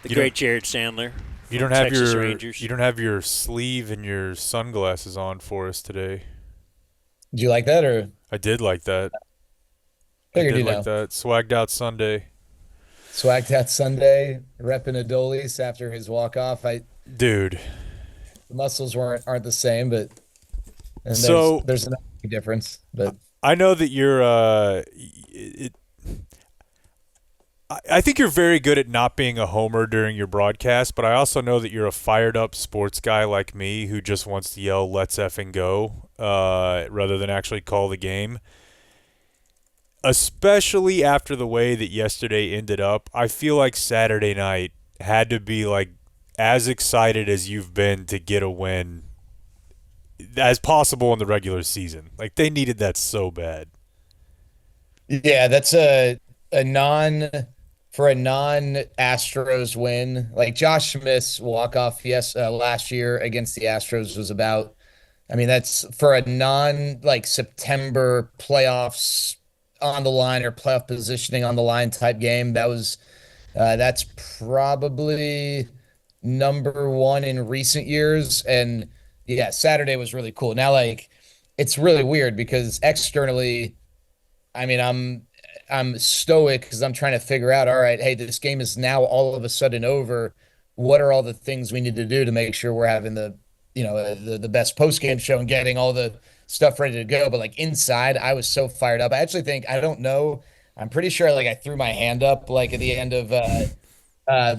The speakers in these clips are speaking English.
The You don't great Jared Sandler you from don't have Texas your Rangers. you don't have your sleeve and your sunglasses on for us today. Do you like that, or I did like that. I figured did you like know? that. Swagged out Sunday. Swagged out Sunday, repping Adolis after his walk off. Dude. The muscles aren't the same, but and there's So there's an difference. But I know that you're I think you're very good at not being a homer during your broadcast, but I also know that you're a fired up sports guy like me who just wants to yell "Let's effing go" rather than actually call the game. Especially after the way that yesterday ended up, I feel like Saturday night had to be like as excited as you've been to get a win as possible in the regular season. Like they needed that so bad. yeah, that's a non for a non Astros win. Like Josh Smith's walk off last year against the Astros was about. I mean, that's for a non like September playoffs on the line or playoff positioning on the line type game. That's probably number one in recent years. And yeah, Saturday was really cool. Now, like, it's really weird because externally, I mean, I'm stoic because I'm trying to figure out, all right, hey, this game is now all of a sudden over. What are all the things we need to do to make sure we're having the best post game show and getting all the stuff ready to go? But like inside, I was so fired up. I actually think I don't know. I'm pretty sure like I threw my hand up like at the end of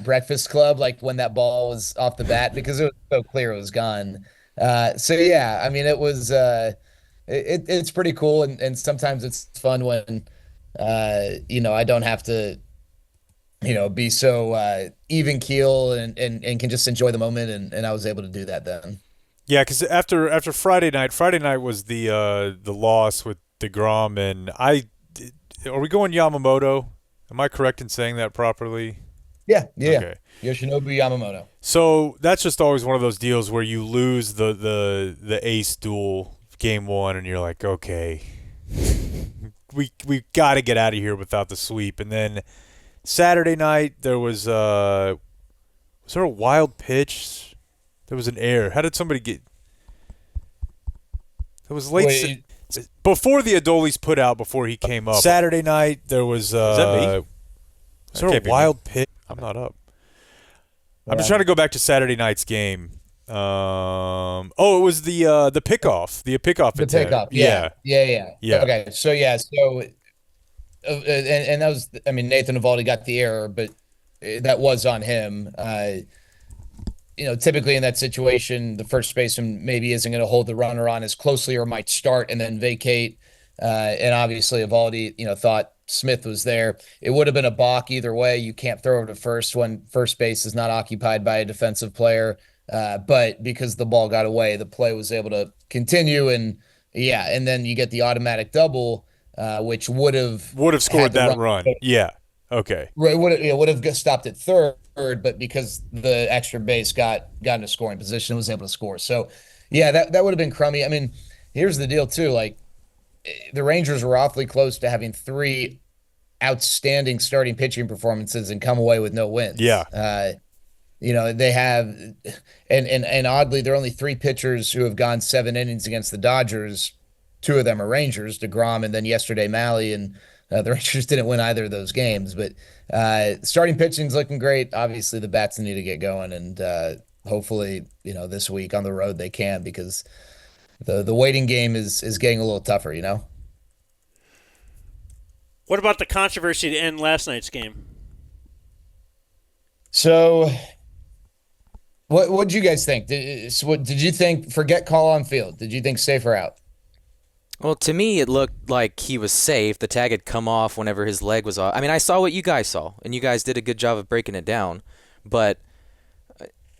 Breakfast Club, like when that ball was off the bat because it was so clear it was gone. So yeah, I mean it's pretty cool and sometimes it's fun when I don't have to be so even keel and can just enjoy the moment and I was able to do that then. Yeah, because after Friday night was the loss with Degrom, and are we going Yamamoto? Am I correct in saying that properly? Yeah, yeah. Okay. Yoshinobu Yamamoto. So that's just always one of those deals where you lose the ace duel game one, and you're like, okay, we got to get out of here without the sweep. And then Saturday night was there a wild pitch? There was an error. How did somebody get? It was Wait, before the Adolis put out before he came up. Saturday night there was Is that me? was there a wild pitch? I'm not up. I'm just trying to go back to Saturday night's game. Oh, it was the pickoff, the pickoff the attempt. pickup. Yeah, yeah, yeah. Yeah, Okay, so yeah, and that was, I mean, Nathan Eovaldi got the error, but that was on him. Typically in that situation, the first baseman maybe isn't going to hold the runner on as closely or might start and then vacate. And obviously, Eovaldi, thought Smith was there. It would have been a balk either way. You can't throw over to first when first base is not occupied by a defensive player. But because the ball got away, the play was able to continue. And yeah, and then you get the automatic double, which would have would have scored had the that run. run. Yeah. Okay. Right, would have stopped at third, but because the extra base got into scoring position, was able to score. So, yeah, that would have been crummy. I mean, here's the deal too. Like the Rangers were awfully close to having three outstanding starting pitching performances and come away with no wins. Yeah. They have, and oddly, there are only three pitchers who have gone 7 innings against the Dodgers. Two of them are Rangers, DeGrom, and then yesterday Malley, and the Rangers didn't win either of those games. But starting pitching's looking great. Obviously, the bats need to get going, and hopefully, this week on the road they can because the waiting game is getting a little tougher. What about the controversy to end last night's game? So, what did you guys think? What did you think? Forget call on field. Did you think safe or out? Well, to me, it looked like he was safe. The tag had come off whenever his leg was off. I mean, I saw what you guys saw, and you guys did a good job of breaking it down. But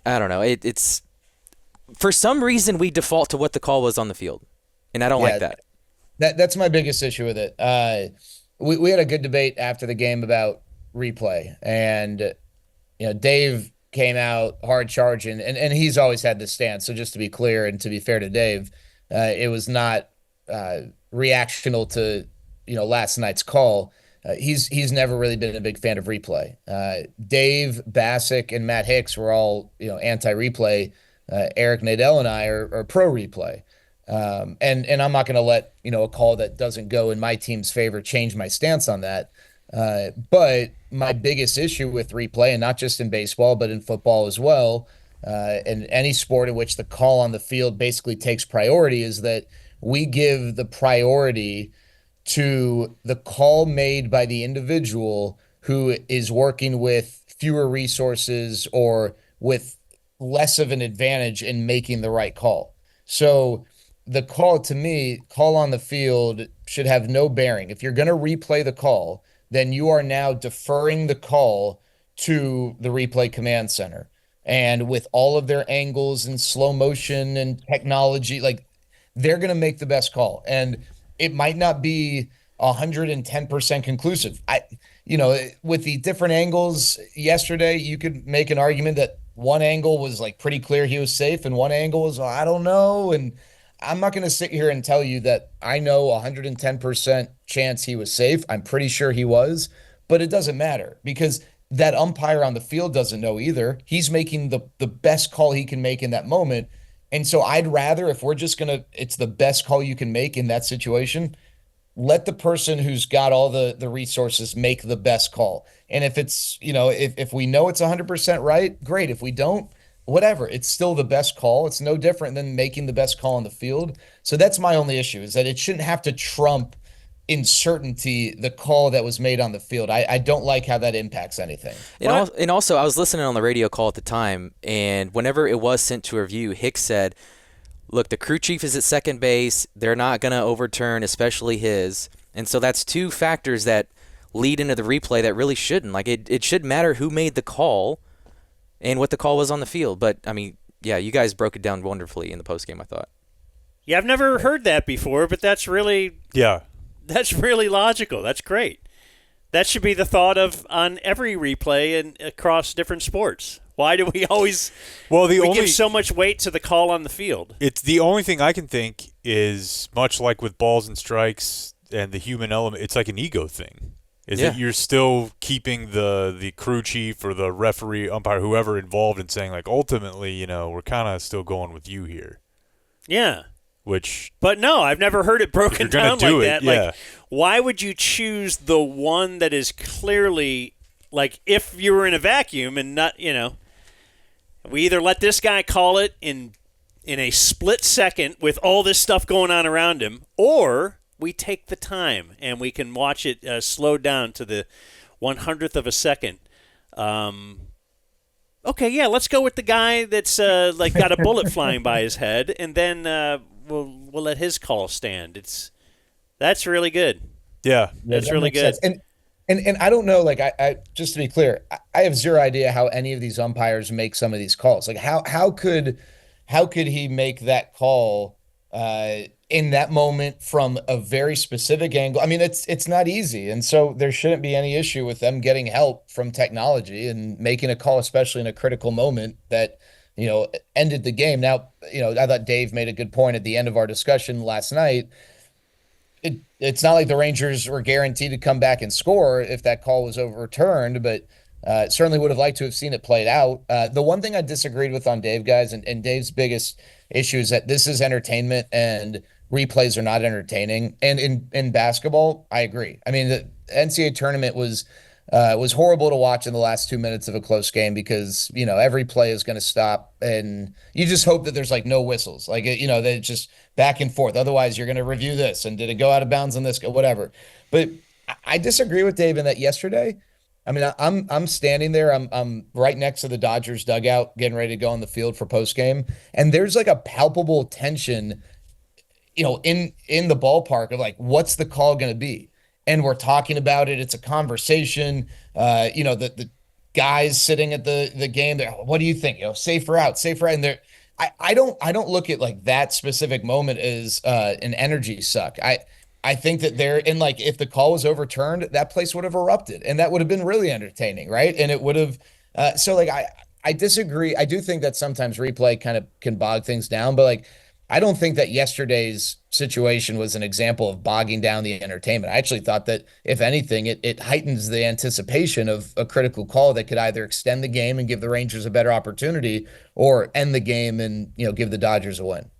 I don't know. It's for some reason we default to what the call was on the field, and I don't like Yeah, that. that's my biggest issue with it. We had a good debate after the game about replay, and Dave came out hard charging, and he's always had this stance. So just to be clear and to be fair to Dave, it was not reactional to last night's call. he's never really been a big fan of replay. Dave Bassick and Matt Hicks were all anti-replay. Eric Nadell and I are pro replay. And I'm not going to let a call that doesn't go in my team's favor change my stance on that. But my biggest issue with replay, and not just in baseball, but in football as well, and any sport in which the call on the field basically takes priority, is that we give the priority to the call made by the individual who is working with fewer resources or with less of an advantage in making the right call. So the call, to me, call on the field should have no bearing. If you're going to replay the call, then you are now deferring the call to the replay command center. And with all of their angles and slow motion and technology, like, they're going to make the best call. And it might not be 110% conclusive. With the different angles yesterday, you could make an argument that one angle was like pretty clear he was safe, and one angle was, I don't know. And I'm not going to sit here and tell you that I know 110% chance he was safe. I'm pretty sure he was, but it doesn't matter because that umpire on the field doesn't know either. He's making the best call he can make in that moment. And so I'd rather, if we're just it's the best call you can make in that situation, let the person who's got all the resources make the best call. And if it's, if we know it's 100% right, great. If we don't, whatever, it's still the best call. It's no different than making the best call on the field. So that's my only issue, is that it shouldn't have to trump in certainty the call that was made on the field. I don't like how that impacts anything. And also, I was listening on the radio call at the time, and whenever it was sent to review, Hicks said, look, the crew chief is at second base. They're not going to overturn, especially his. And so that's two factors that lead into the replay that really shouldn't. Like, it should matter who made the call and what the call was on the field. But, I mean, yeah, you guys broke it down wonderfully in the postgame, I thought. Yeah, I've never heard that before, but that's really logical. That's great. That should be the thought of on every replay and across different sports. Why do we always give so much weight to the call on the field? It's the only thing I can think is, much like with balls and strikes and the human element, it's like an ego thing. That you're still keeping the crew chief or the referee, umpire, whoever involved, in saying, like, ultimately, we're kind of still going with you here. Yeah. But no, I've never heard it broken down like that. Yeah. Like, why would you choose the one that is clearly, like, if you were in a vacuum and not, we either let this guy call it in a split second with all this stuff going on around him, or we take the time and we can watch it slow down to the 100th of a second. Okay, yeah, let's go with the guy that's got a bullet flying by his head, and then we'll let his call stand. That's really good. Yeah, that's really good. Sense. And I don't know, like, I just to be clear, I have zero idea how any of these umpires make some of these calls. Like, how could he make that call in that moment from a very specific angle? I mean, it's not easy, and so there shouldn't be any issue with them getting help from technology and making a call, especially in a critical moment that ended the game. Now, I thought Dave made a good point at the end of our discussion last night. It's not like the Rangers were guaranteed to come back and score if that call was overturned, but certainly would have liked to have seen it played out. The one thing I disagreed with on Dave, guys, and Dave's biggest issue is that this is entertainment and replays are not entertaining. And in basketball, I agree. I mean, the NCAA tournament was horrible to watch in the last 2 minutes of a close game because, every play is going to stop and you just hope that there's like no whistles, like, that it's just back and forth. Otherwise you're going to review this and did it go out of bounds on this, whatever. But I disagree with Dave in that yesterday. I mean, I'm standing there. I'm right next to the Dodgers dugout, getting ready to go on the field for post game, and there's like a palpable tension, in the ballpark of like, what's the call going to be? And we're talking about it. It's a conversation. The guys sitting at the game, what do you think? Safer out. And I don't look at like that specific moment as an energy suck. I think that they're in, like, if the call was overturned, that place would have erupted and that would have been really entertaining, right? And it would have. So like I disagree. I do think that sometimes replay kind of can bog things down, but like I don't think that yesterday's situation was an example of bogging down the entertainment. I actually thought that, if anything, it heightens the anticipation of a critical call that could either extend the game and give the Rangers a better opportunity, or end the game and give the Dodgers a win.